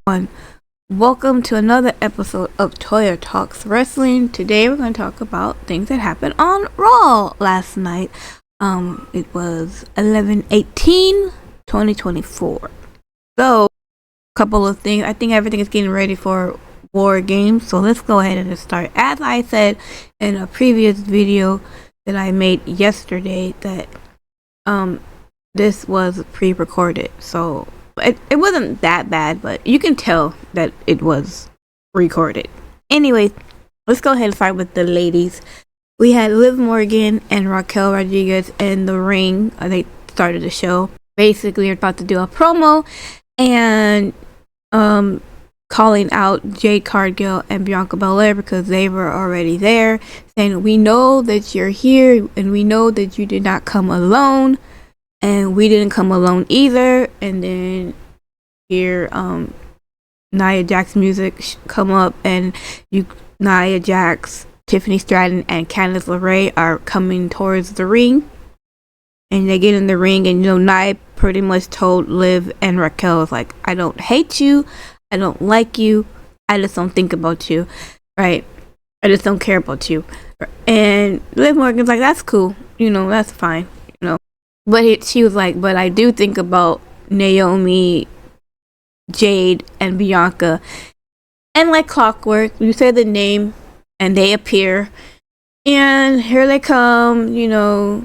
everyone. Welcome to another episode of Toya Talks Wrestling. Today we're going to talk about things that happened on Raw last night. It was 11/18/2024. So, a couple of things. I think everything is getting ready for War Games. So let's go ahead and start. As I said in a previous video that I made yesterday, that this was pre-recorded. So it wasn't that bad, but you can tell that it was recorded. Anyway, let's go ahead and start with the ladies. We had Liv Morgan and Raquel Rodriguez in the ring. They started the show. Basically, you're about to do a promo and calling out Jade Cargill and Bianca Belair because they were already there, saying, "We know that you're here and we know that you did not come alone. And we didn't come alone either." And then hear Nia Jax music come up, and Nia Jax, Tiffany Stratton, and Candice LeRae are coming towards the ring. And they get in the ring, and Nia pretty much told Liv and Raquel, was like, "I don't hate you, I don't like you, I just don't think about you, right? I just don't care about you." And Liv Morgan's like, "That's cool, that's fine." But she was like, "But I do think about Naomi, Jade, and Bianca." And like clockwork, you say the name and they appear. And here they come, the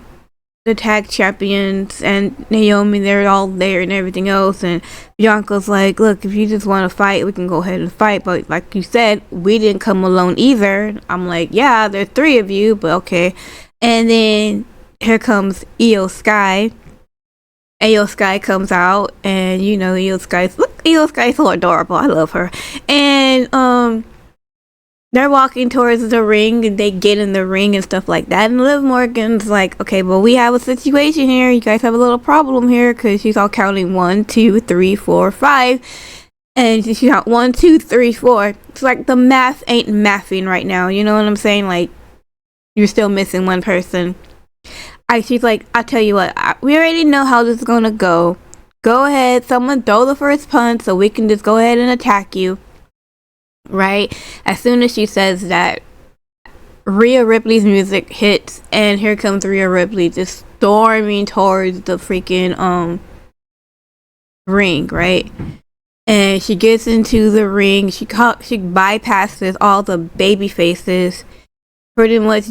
tag champions and Naomi, they're all there and everything else. And Bianca's like, "Look, if you just want to fight, we can go ahead and fight. But like you said, we didn't come alone either." I'm like, "Yeah, there's three of you, but okay." And then here comes Io Sky. Io Sky comes out, and Io Sky's so adorable. I love her. And they're walking towards the ring, and they get in the ring and stuff like that. And Liv Morgan's like, "Okay, but we have a situation here. You guys have a little problem here," because she's all counting 1, 2, 3, 4, 5, and she's out 1, 2, 3, 4. It's like the math ain't mathing right now. You know what I'm saying? Like, you're still missing one person. She's like, "I'll tell you what, we already know how this is gonna go. Go ahead, someone throw the first punch so we can just go ahead and attack you." Right? As soon as she says that, Rhea Ripley's music hits, and here comes Rhea Ripley just storming towards the freaking ring, right? And she gets into the ring. She bypasses all the baby faces, pretty much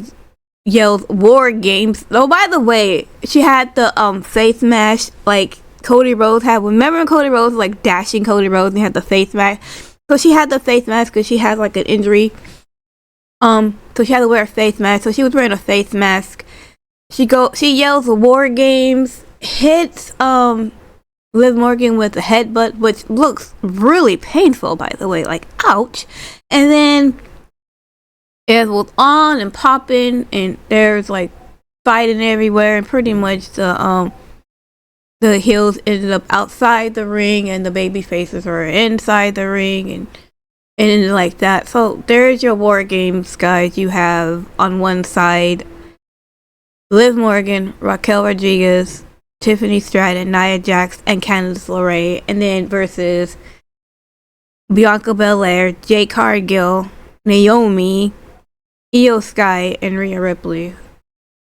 yells "War Games." Oh, by the way, she had the face mask like Cody Rhodes had. Remember when Cody Rhodes was like dashing Cody Rhodes and he had the face mask? So she had the face mask because she has like an injury. So she had to wear a face mask. So she was wearing a face mask. She yells "War Games," hits Liv Morgan with a headbutt, which looks really painful, by the way, like ouch. And then it was on and popping, and there's like fighting everywhere, and pretty much the heels ended up outside the ring, and the baby faces are inside the ring, and ended like that. So there's your War Games, guys. You have on one side Liv Morgan, Raquel Rodriguez, Tiffany Stratton, Nia Jax, and Candice LeRae, and then versus Bianca Belair, Jade Cargill, Naomi, Io Sky, and Rhea Ripley.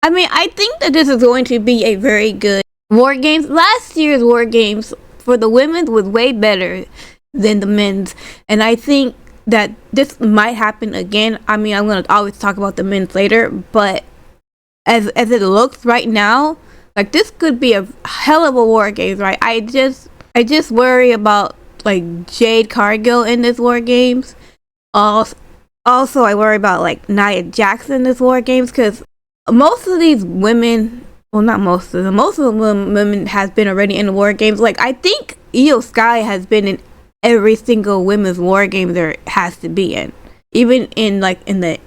I mean, I think that this is going to be a very good War Games. Last year's War Games for the women was way better than the men's, and I think that this might happen again. I mean, I'm going to always talk about the men's later, but as it looks right now, like this could be a hell of a War Games, right? I just worry about like Jade Cargill in this War Games. Also, I worry about like Nia Jax in this War Games, because most of these women, well, not most of them, most of the women has been already in the War Games. Like, I think Io Sky has been in every single women's War Game there has to be in, even in the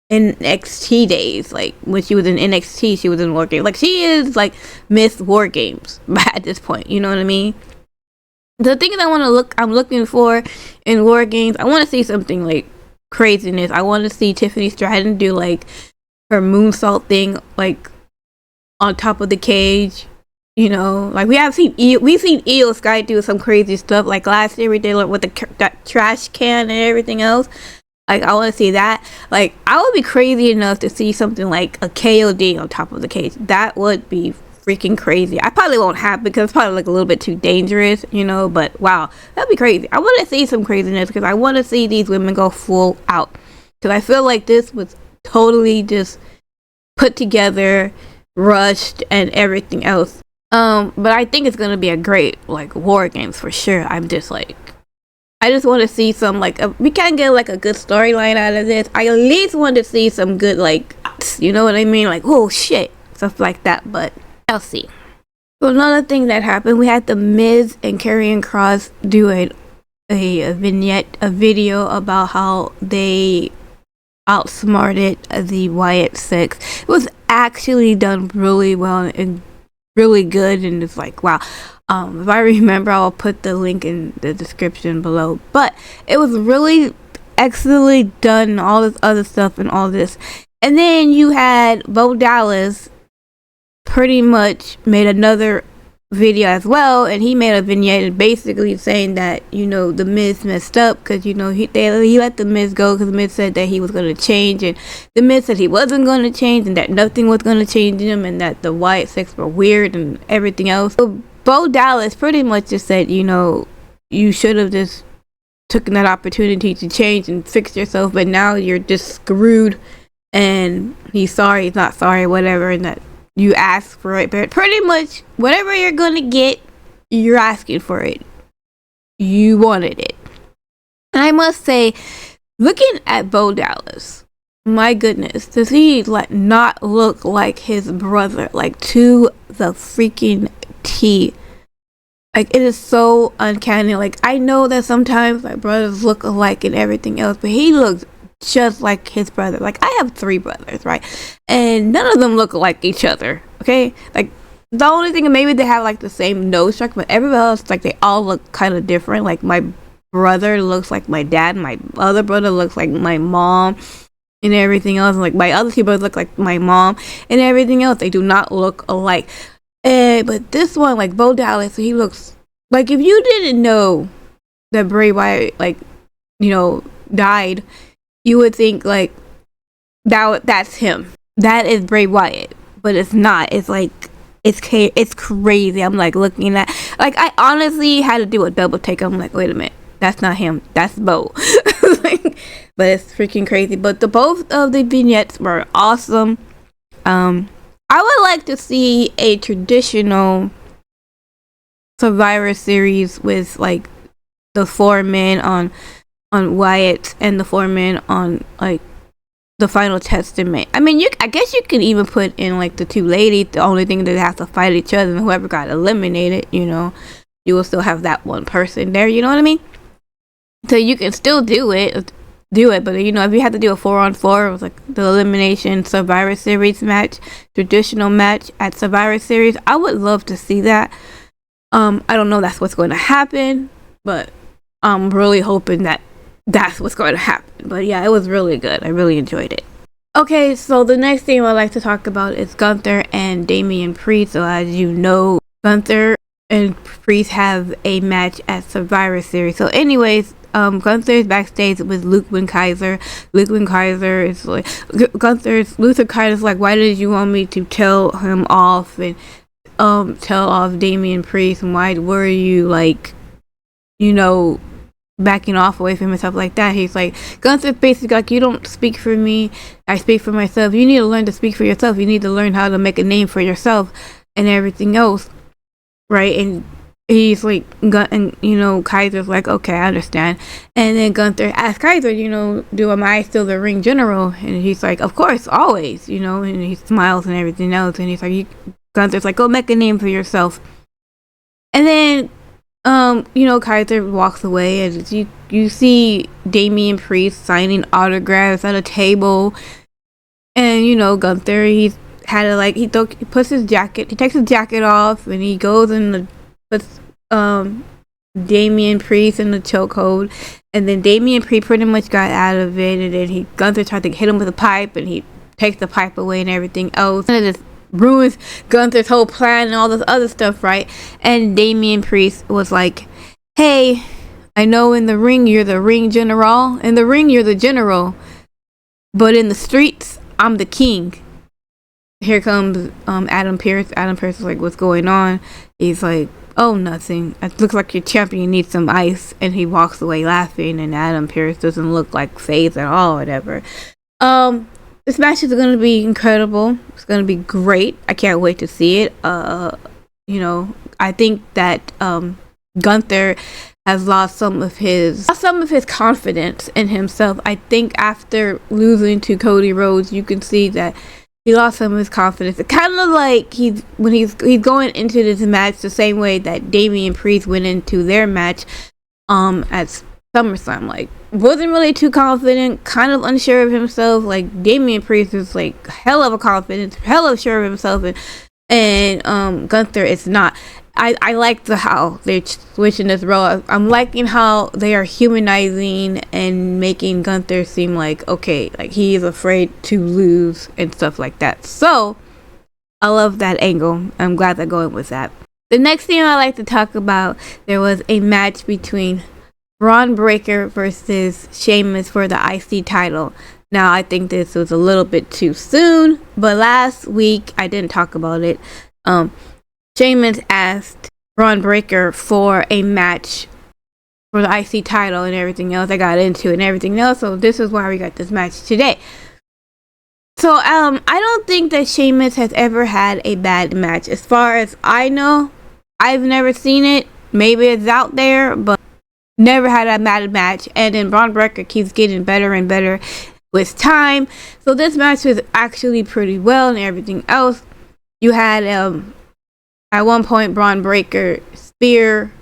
NXT days. Like when she was in NXT, she was in War Games. Like, she is like Miss War Games at this point. You know what I mean? The thing that I'm looking for in War Games, I want to see something like craziness. I want to see Tiffany Stratton do like her moonsault thing, like on top of the cage. You know, like we've seen Io Sky do some crazy stuff. Like last year we did with that trash can and everything else. Like I want to see that. Like I would be crazy enough to see something like a KOD on top of the cage. That would be freaking crazy. I probably won't have because it's probably like a little bit too dangerous, you know. But wow, that'd be crazy. I want to see some craziness because I want to see these women go full out. Because I feel like this was totally just put together, rushed, and everything else. But I think it's gonna be a great like war games for sure. I'm just like, I just want to see some like we can't get like a good storyline out of this. I at least want to see some good like, you know what I mean? Like, oh shit, stuff like that. But I'll see. So another thing that happened, we had the Miz and Karrion Kross do a video about how they outsmarted the Wyatt Six. It was actually done really well and really good, and it's like wow. If I remember, I'll put the link in the description below. But it was really excellently done, and all this other stuff and all this. And then you had Bo Dallas pretty much made another video as well, and he made a vignette basically saying that, you know, the Miz messed up because, you know, he let the Miz go because the Miz said that he was going to change, and the Miz said he wasn't going to change and that nothing was going to change him, and that the Wyatt Six were weird and everything else. So Bo Dallas pretty much just said, you know, you should have just taken that opportunity to change and fix yourself, but now you're just screwed, and he's sorry, he's not sorry, whatever, and that you asked for it, but pretty much whatever you're gonna get, you're asking for it. You wanted it. And I must say, looking at Bo Dallas, my goodness, does he like not look like his brother, like to the freaking T? Like, it is so uncanny. Like, I know that sometimes like brothers look alike and everything else, but he looks just like his brother. Like, I have 3 brothers, right? And none of them look like each other, okay? Like, the only thing, maybe they have like the same nose structure, but everybody else, like, they all look kind of different. Like, my brother looks like my dad, my other brother looks like my mom, and everything else. Like, my other 2 brothers look like my mom, and everything else. They do not look alike. But this one, like Bo Dallas, he looks like, if you didn't know that Bray Wyatt, like, you know, died, you would think like that's him. That is Bray Wyatt, but it's not. It's like it's crazy. I'm like looking at, like, I honestly had to do a double take. I'm like, wait a minute, that's not him. That's Bo. Like, but it's freaking crazy. But both of the vignettes were awesome. I would like to see a traditional Survivor Series with like the 4 men on Wyatt and the 4 men on like the Final Testament. I mean, I guess you can even put in like the 2 ladies. The only thing that they have to fight each other, and whoever got eliminated, you know, you will still have that one person there. You know what I mean? So you can still do it, but you know, if you have to do a 4-on-4, it was like the elimination Survivor Series match, traditional match at Survivor Series. I would love to see that. I don't know that's what's going to happen, but I'm really hoping that that's what's going to happen. But yeah, it was really good. I really enjoyed it. Okay, so the next thing I'd like to talk about is Gunther and Damian Priest. So as you know, Gunther and Priest have a match at Survivor Series. So anyways, Gunther is backstage with Luther Kaiser. Luther Kaiser is like, Luther Kaiser's like, why did you want me to tell him off and tell off Damian Priest, and why were you like, you know, backing off away from him and stuff like that? He's like, Gunther's basically like, you don't speak for me, I speak for myself. You need to learn to speak for yourself. You need to learn how to make a name for yourself and everything else, right? And he's like, and you know, Kaiser's like, okay, I understand. And then Gunther asks Kaiser, you know, am I still the ring general? And he's like, of course, always, you know. And he smiles and everything else, and he's like, Gunther's like, go make a name for yourself. And then you know, Kaiser walks away, and you see Damian Priest signing autographs at a table, and you know, Gunther, he's had to like, he takes his jacket off, and he goes and puts Damian Priest in the chokehold, and then Damian Priest pretty much got out of it, and then Gunther tried to hit him with a pipe, and he takes the pipe away and everything else. And this ruins Gunther's whole plan and all this other stuff, right? And Damian Priest was like, hey, I know in the ring you're the ring general. In the ring you're the general. But in the streets, I'm the king. Here comes Adam Pearce. Adam Pearce is like, what's going on? He's like, oh, nothing. It looks like your champion needs some ice. And he walks away laughing, and Adam Pearce doesn't look like phased at all, whatever. This match is going to be incredible. It's going to be great. I can't wait to see it. You know, I think that Gunther has lost some of his confidence in himself. I think after losing to Cody Rhodes, you can see that he lost some of his confidence. It's kind of like he's going into this match the same way that Damian Priest went into their match at SummerSlam. Like, wasn't really too confident, kind of unsure of himself. Like, Damian Priest is like hell of a confidence, hell of sure of himself, and Gunther is not. I like how they're switching this role. I'm liking how they are humanizing and making Gunther seem like, okay, like he is afraid to lose and stuff like that. So I love that angle. I'm glad they're going with that. The next thing I like to talk about, there was a match between Braun Breaker versus Sheamus for the IC title. Now, I think this was a little bit too soon, but last week I didn't talk about it. Sheamus asked Braun Breaker for a match for the IC title and everything else. I got into it and everything else, so this is why we got this match today. So, I don't think that Sheamus has ever had a bad match. As far as I know, I've never seen it. Maybe it's out there, but never had a bad match. And then Braun Breaker keeps getting better and better with time. So this match was actually pretty well and everything else. You had, at one point, Braun Breaker spear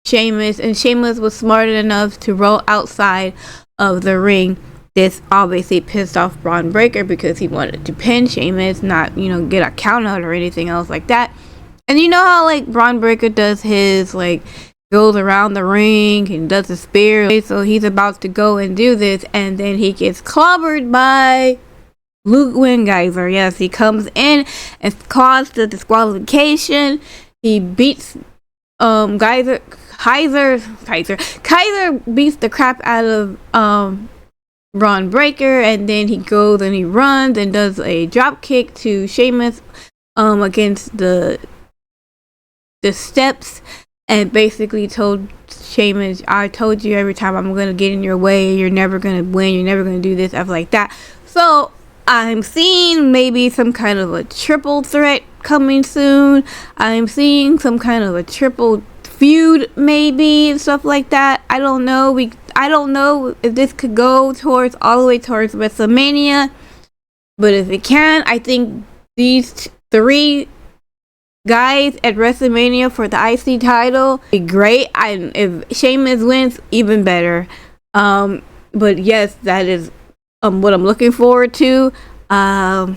Sheamus, and Sheamus was smart enough to roll outside of the ring. This obviously pissed off Braun Breaker because he wanted to pin Sheamus, not, you know, get a count out or anything else like that. And you know how, like, Braun Breaker does his, like, goes around the ring and does the spear. So he's about to go and do this, and then he gets clobbered by Luke Wingeiser. Yes, he comes in and caused the disqualification. He beats Kaiser beats the crap out of Braun Breaker, and then he goes and he runs and does a drop kick to Sheamus against the steps, and basically told Sheamus, I told you every time I'm gonna get in your way, you're never gonna win, you're never gonna do this, stuff like that. So I'm seeing maybe some kind of a triple threat coming soon. I'm seeing some kind of a triple feud maybe and stuff like that. I don't know. I don't know if this could go all the way towards WrestleMania, but if it can, I think these three guys at WrestleMania for the IC title be great. If Sheamus wins, even better. But yes, that is what I'm looking forward to. I'll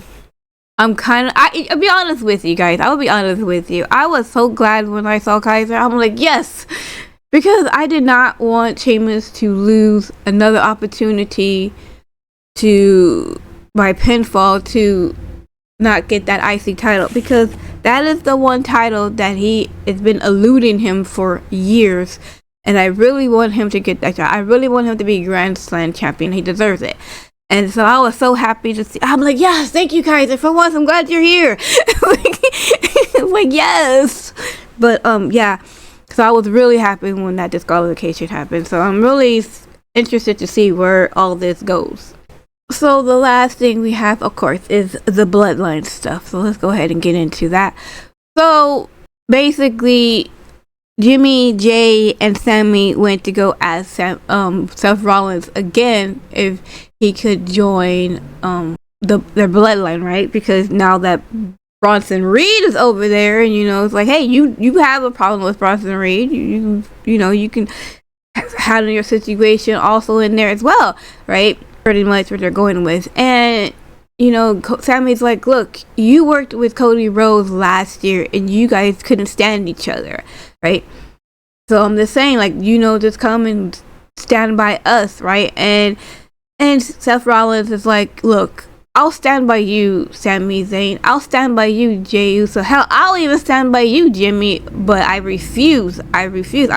be honest with you guys. I will be honest with you. I was so glad when I saw Kaiser. I'm like, yes, because I did not want Sheamus to lose another opportunity by pinfall to not get that IC title, because that is the one title that it's been eluding him for years, and I really want him to get that title. I really want him to be Grand Slam champion. He deserves it. And so I was so happy to see. I'm like, yes, thank you, Kaiser. For once, I'm glad you're here. like yes. But yeah. So I was really happy when that disqualification happened. So I'm really interested to see where all this goes. So the last thing we have, of course, is the bloodline stuff. So let's go ahead and get into that. So basically, Jimmy, Jay, and Sammy went to go ask Seth Rollins again if he could join their bloodline, right? Because now that Bronson Reed is over there, and you know, it's like, hey, you have a problem with Bronson Reed, you know, you can handle your situation also in there as well, right? Pretty much what they're going with. And you know, Sammy's like, look, you worked with Cody Rhodes last year and you guys couldn't stand each other, right? So I'm just saying, like, you know, just come and stand by us, right? And Seth Rollins is like, look, I'll stand by you, Sami Zayn. I'll stand by you, Jey Uso. Hell, I'll even stand by you, Jimmy. But I refuse. I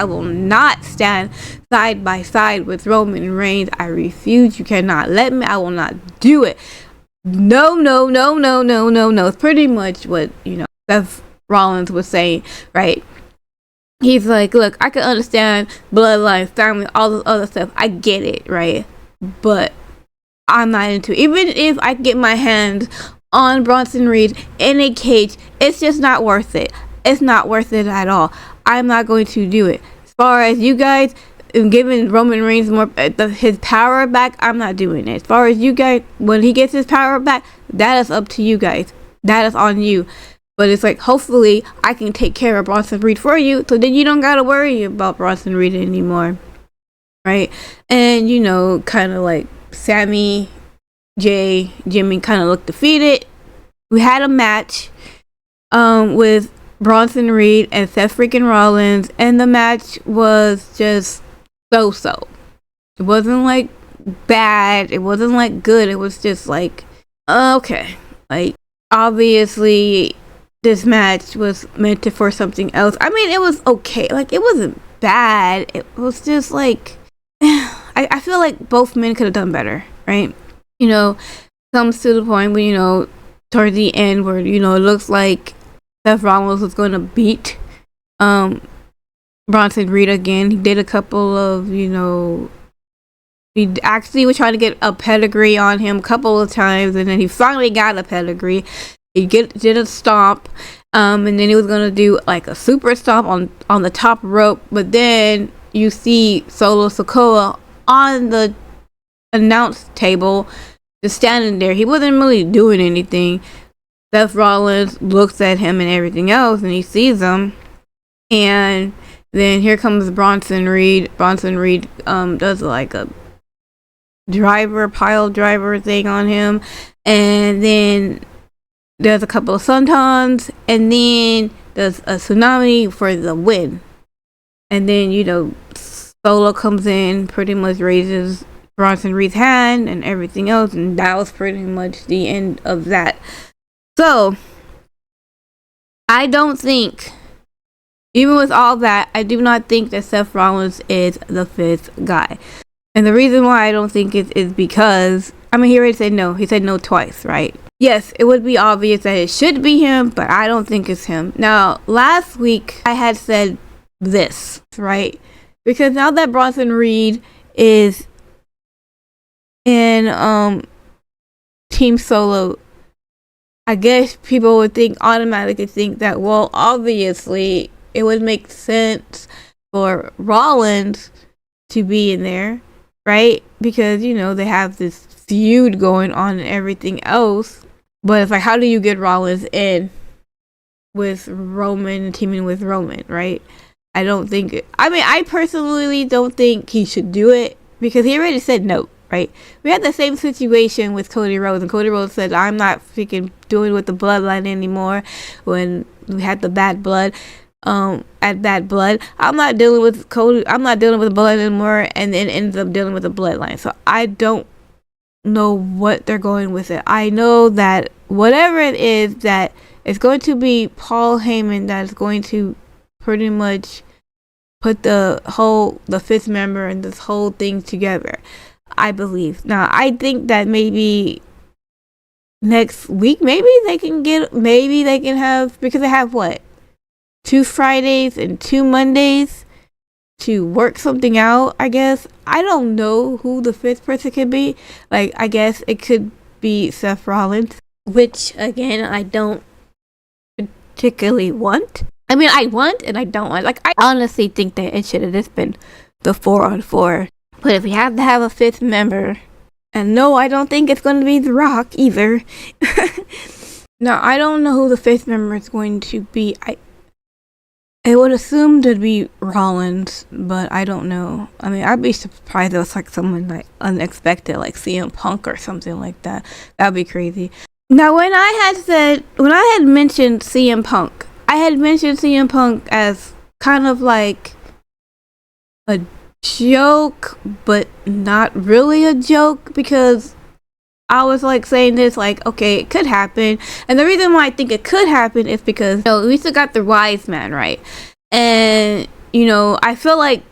will not stand side by side with Roman Reigns. I refuse. You cannot let me. I will not do it. No. It's pretty much what, Seth Rollins was saying, right? He's like, look, I can understand bloodline, family, all this other stuff. I get it, right? But I'm not into it. Even if I get my hands on Bronson Reed in a cage, it's just not worth it. It's not worth it at all. I'm not going to do it. As far as you guys giving Roman Reigns more his power back, I'm not doing it. As far as you guys, when he gets his power back, that is up to you guys. That is on you. But it's like, hopefully I can take care of Bronson Reed for you, so then you don't gotta worry about Bronson Reed anymore, right? And kind of like Sami, Jey, Jimmy kind of looked defeated. We had a match with Bronson Reed and Seth freaking Rollins, and the match was just so. It wasn't like bad, it wasn't like good, it was just like, okay. Like, obviously this match was meant for something else. I mean, it was okay. Like, it wasn't bad. It was just like, I feel like both men could have done better, right? Comes to the point where, towards the end where, it looks like Seth Rollins was going to beat Bronson Reed again. He did a couple of, he actually was trying to get a pedigree on him a couple of times, and then he finally got a pedigree. He did a stomp, and then he was gonna do like a super stomp on the top rope, but then you see Solo Sikoa on the announce table, just standing there. He wasn't really doing anything. Seth Rollins looks at him and everything else, and he sees him, and then here comes Bronson Reed. Bronson Reed does like a pile driver thing on him, and then there's a couple of sentons, and then there's a tsunami for the win. And then, Solo comes in, pretty much raises Bronson Reed's hand and everything else, and that was pretty much the end of that. So, I don't think, even with all that, I do not think that Seth Rollins is the fifth guy. And the reason why I don't think it is because, he already said no. He said no twice, right? Yes, it would be obvious that it should be him, but I don't think it's him. Now, last week, I had said this, right? Because now that Bronson Reed is in Team Solo, I guess people would automatically think that, well, obviously, it would make sense for Rollins to be in there, right? Because, they have this feud going on and everything else. But it's like, how do you get Rollins in with Roman, teaming with Roman, right? I personally don't think he should do it, because he already said no, right? We had the same situation with Cody Rhodes, and Cody Rhodes said, I'm not freaking doing with the bloodline anymore. When we had the bad blood, at Bad Blood, I'm not dealing with blood anymore, and then ends up dealing with the bloodline. So I don't know what they're going with it. I know that whatever it is, that it's going to be Paul Heyman that's going to pretty much put the fifth member and this whole thing together, I believe. Now, I think that maybe next week, maybe they can have, because they have what, 2 Fridays and 2 Mondays to work something out, I guess. I don't know who the fifth person could be. Like, I guess it could be Seth Rollins, which, again, I don't particularly want. I want and I don't want. Like, I honestly think that it should have just been the 4-on-4. But if we have to have a fifth member, and no, I don't think it's going to be The Rock either. Now, I don't know who the fifth member is going to be. I would assume to be Rollins, but I don't know. I'd be surprised if it was like someone like unexpected, like CM Punk or something like that. That'd be crazy. Now, when I had mentioned CM Punk, I had mentioned CM Punk as kind of like a joke, but not really a joke, because I was like saying this, like, okay, it could happen. And the reason why I think it could happen is because, we still got the wise man, right? And, I feel like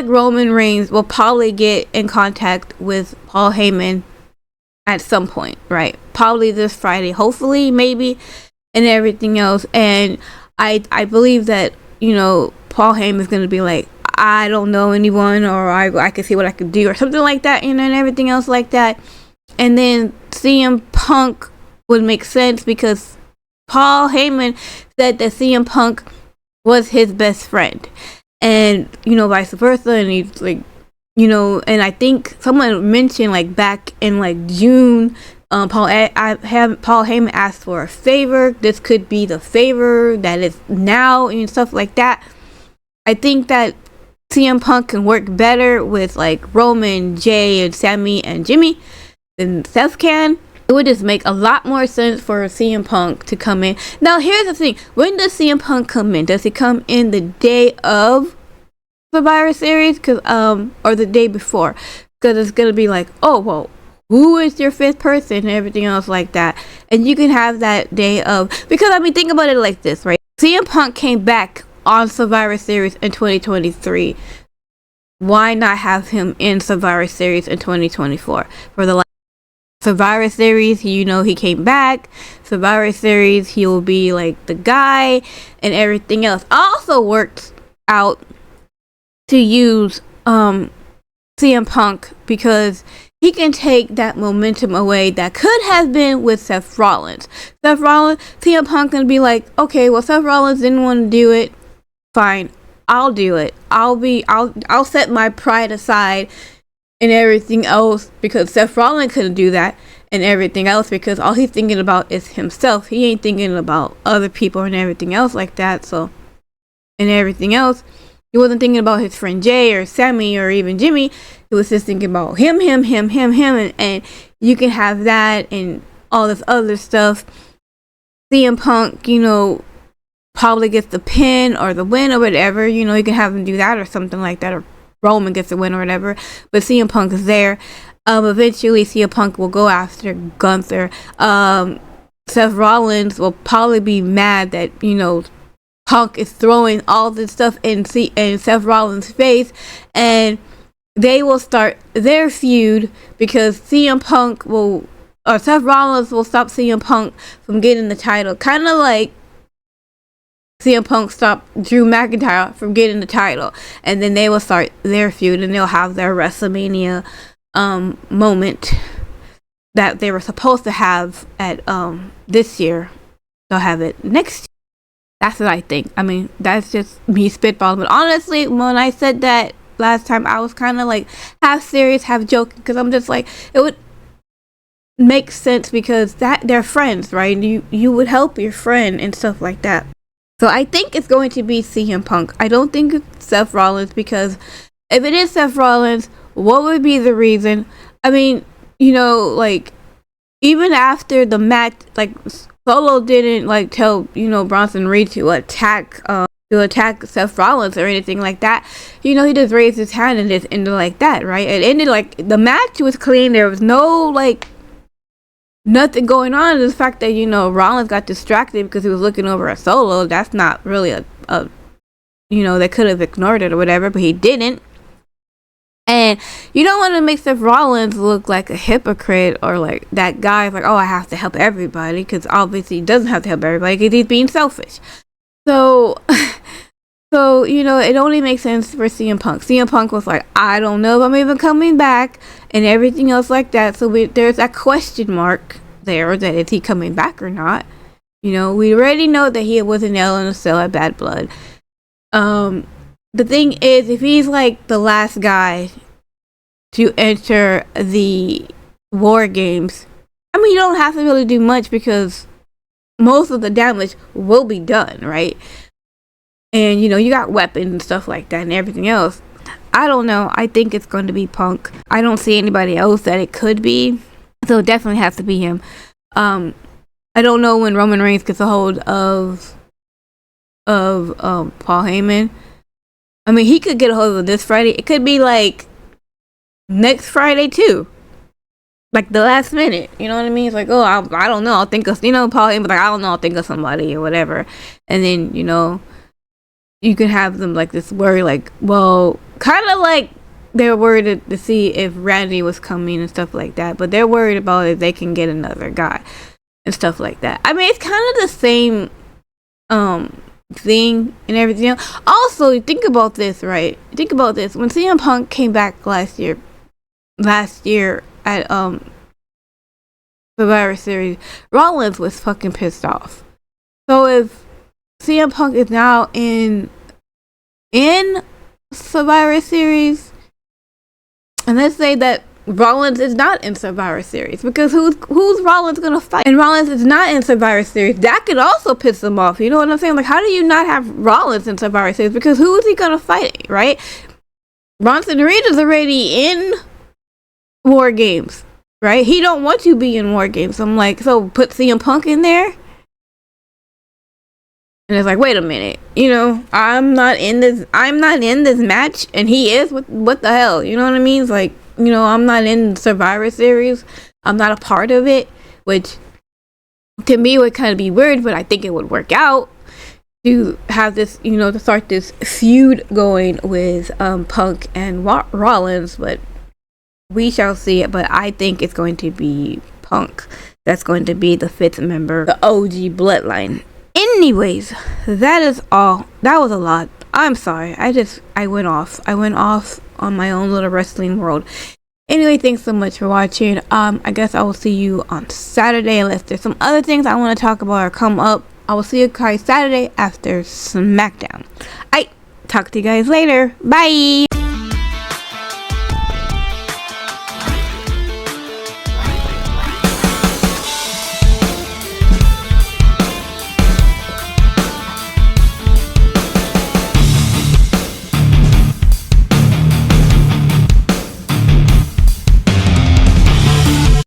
Roman Reigns will probably get in contact with Paul Heyman at some point, right? Probably this Friday, hopefully, maybe, and everything else. And I believe that, Paul Heyman is going to be like, I don't know anyone, or I can see what I could do, or something like that, and everything else like that. And then CM Punk would make sense because Paul Heyman said that CM Punk was his best friend, and vice versa. And he's like, and I think someone mentioned like back in like June, Paul Heyman asked for a favor. This could be the favor that is now and stuff like that. I think that CM Punk can work better with like Roman, Jay, and Sammy and Jimmy than Seth can. It would just make a lot more sense for CM Punk to come in. Now, here's the thing. When does CM Punk come in? Does he come in the day of Survivor Series? Or the day before? Because it's going to be like, oh, well, who is your fifth person and everything else like that. And you can have that day of, because think about it like this, right? CM Punk came back on Survivor Series in 2023. Why not have him in Survivor Series in 2024? For the Survivor Series, he came back. Survivor Series, he will be like the guy and everything else. Also worked out to use CM Punk because he can take that momentum away that could have been with Seth Rollins. CM Punk can be like, okay, well, Seth Rollins didn't want to do it. Fine, I'll do it. I'll set my pride aside and everything else because Seth Rollins couldn't do that and everything else because all he's thinking about is himself. He ain't thinking about other people and everything else like that. So, and everything else, he wasn't thinking about his friend Jay or Sammy or even Jimmy. He was just thinking about him, and you can have that and all this other stuff. CM Punk, probably gets the pin or the win or whatever. You can have him do that or something like that, or Roman gets the win or whatever. But CM Punk is there. Eventually, CM Punk will go after Gunther. Seth Rollins will probably be mad that Punk is throwing all this stuff in Seth Rollins' face, and they will start their feud because Seth Rollins will stop CM Punk from getting the title, kind of like CM Punk stopped Drew McIntyre from getting the title, and then they will start their feud, and they'll have their WrestleMania moment that they were supposed to have at this year. They'll have it next year. That's what I think. That's just me spitballing. But honestly, when I said that last time, I was kind of like half serious, half joking, because I'm just like, it would make sense because they're friends, right? You would help your friend and stuff like that. So I think it's going to be CM Punk. I don't think it's Seth Rollins, because if it is Seth Rollins, what would be the reason? Even after the match, Solo didn't tell Bronson Reed to attack Seth Rollins or anything like that. He just raised his hand and just ended like that, right? It ended the match was clean. There was no nothing going on. The fact that Rollins got distracted because he was looking over at Solo, that's not really a they could have ignored it or whatever, but he didn't. And you don't want to make Seth Rollins look like a hypocrite or like that guy's like, oh, I have to help everybody, because obviously he doesn't have to help everybody because he's being selfish. So it only makes sense for CM Punk. CM Punk was like, I don't know if I'm even coming back and everything else like that. So there's that question mark there, that is he coming back or not. We already know that he was in Hell in a Cell at Bad Blood. The thing is, if he's the last guy to enter the War Games, you don't have to really do much because most of the damage will be done, right? And you got weapons and stuff like that and everything else. I don't know. I think it's going to be Punk. I don't see anybody else that it could be, so it definitely has to be him. I don't know when Roman Reigns gets a hold of Paul Heyman. He could get a hold of it this Friday. It could be next Friday too. like the last minute. You know what I mean? It's like, oh, I don't know. I'll think of, Paul Heyman, like, I don't know. I'll think of somebody or whatever. And then, you can have them like this worry, like, well, kind of like they're worried to see if Randy was coming and stuff like that. But they're worried about if they can get another guy and stuff like that. I mean, it's kind of the same thing and everything else. Also, think about this, right? Think about this. When CM Punk came back last year at Survivor Series, Rollins was fucking pissed off. So if CM Punk is now in Survivor Series, and let's say that Rollins is not in Survivor Series, because who's Rollins gonna fight? And Rollins is not in Survivor Series. That could also piss them off. You know what I'm saying? Like, how do you not have Rollins in Survivor Series? Because who is he gonna fight, right? Bronson Reed is already in War Games, right? He don't want to be in War Games. I'm like, so put CM Punk in there? And it's like, wait a minute, I'm not in this match, and he is. What the hell? You know what I mean? It's like, I'm not in Survivor Series. I'm not a part of it, which to me would kind of be weird, but I think it would work out to have this, to start this feud going with Punk and Rollins. But we shall see it. But I think it's going to be Punk that's going to be the 5th member, the OG Bloodline. Anyways, that is all. That was a lot. I'm sorry. I went off on my own little wrestling world. Anyway, thanks so much for watching. I guess I will see you on Saturday, unless there's some other things I want to talk about or come up. I will see you guys Saturday after SmackDown. I talk to you guys later. Bye.